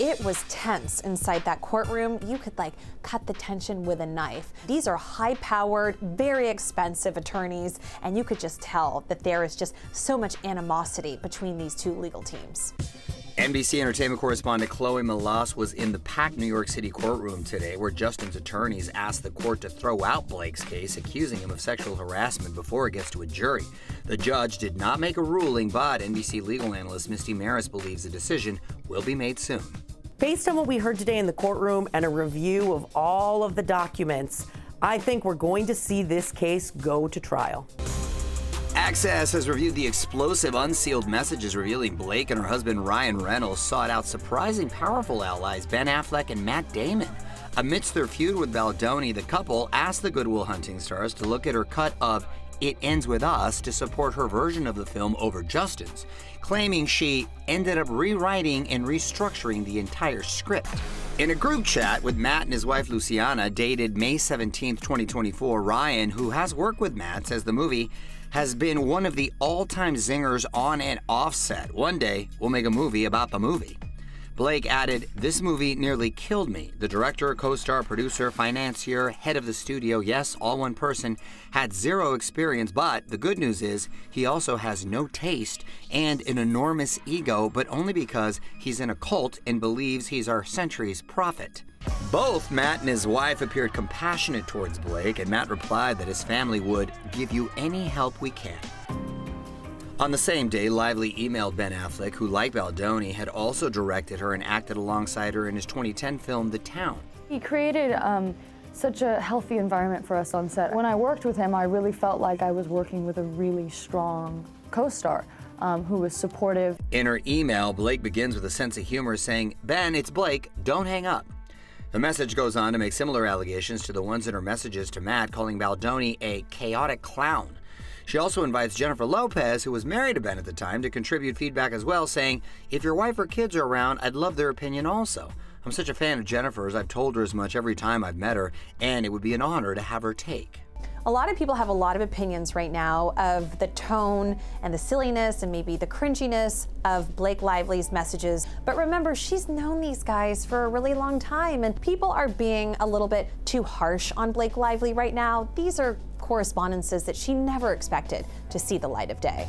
It was tense inside that courtroom. You could like cut the tension with a knife. These are high-powered, very expensive attorneys, and you could just tell that there is just so much animosity between these two legal teams. NBC Entertainment correspondent Chloe Melas was in the packed New York City courtroom today where Justin's attorneys asked the court to throw out Blake's case, accusing him of sexual harassment before it gets to a jury. The judge did not make a ruling, but NBC legal analyst Misty Marris believes a decision will be made soon. Based on what we heard today in the courtroom and a review of all of the documents, I think we're going to see this case go to trial. Access has reviewed the explosive unsealed messages revealing Blake and her husband Ryan Reynolds sought out surprising powerful allies Ben Affleck and Matt Damon. Amidst their feud with Baldoni, the couple asked the Good Will Hunting stars to look at her cut of It Ends With Us to support her version of the film over Justin's, claiming she ended up rewriting and restructuring the entire script. In a group chat with Matt and his wife Luciana, dated May 17, 2024, Ryan, who has worked with Matt, says the movie has been one of the all-time zingers on and off set. One day, we'll make a movie about the movie. Blake added, "This movie nearly killed me. The director, co-star, producer, financier, head of the studio, yes, all one person, had zero experience, but the good news is he also has no taste and an enormous ego, but only because he's in a cult and believes he's our century's prophet." Both Matt and his wife appeared compassionate towards Blake, and Matt replied that his family would give you any help we can. On the same day, Lively emailed Ben Affleck, who, like Baldoni, had also directed her and acted alongside her in his 2010 film, The Town. He created such a healthy environment for us on set. When I worked with him, I really felt like I was working with a really strong co-star who was supportive. In her email, Blake begins with a sense of humor, saying, "Ben, it's Blake, don't hang up." The message goes on to make similar allegations to the ones in her messages to Matt, calling Baldoni a chaotic clown. She also invites Jennifer Lopez, who was married to Ben at the time, to contribute feedback as well, saying, "If your wife or kids are around, I'd love their opinion also. I'm such a fan of Jennifer's, I've told her as much every time I've met her, and it would be an honor to have her take." A lot of people have a lot of opinions right now of the tone and the silliness and maybe the cringiness of Blake Lively's messages. But remember, she's known these guys for a really long time, and people are being a little bit too harsh on Blake Lively right now. These are correspondences that she never expected to see the light of day.